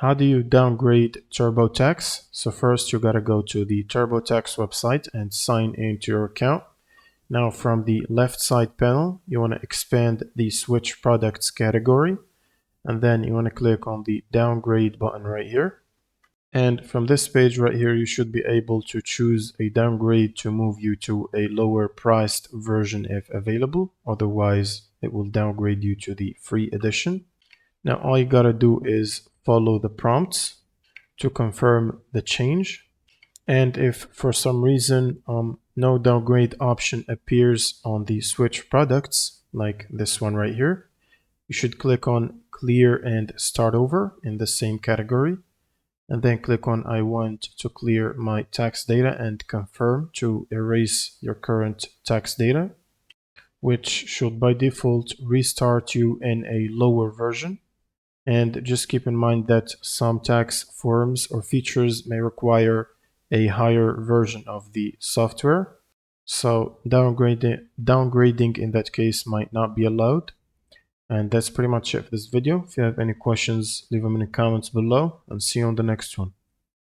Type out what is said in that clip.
How do you downgrade TurboTax? So first you gotta go to the TurboTax website and sign into your account. Now from the left side panel, you want to expand the Switch Products category, and then you want to click on the downgrade button right here. And from this page right here, you should be able to choose a downgrade to move you to a lower priced version if available. Otherwise, it will downgrade you to the free edition. Now, all you gotta do is follow the prompts to confirm the change. And if for some reason no downgrade option appears on the Switch products, like this one right here, you should click on Clear and Start Over in the same category, and then click on I want to clear my tax data and confirm to erase your current tax data, which should by default restart you in a lower version. And just keep in mind that some tax forms or features may require a higher version of the software. So downgrading in that case might not be allowed. And that's pretty much it for this video. If you have any questions, leave them in the comments below, and see you on the next one.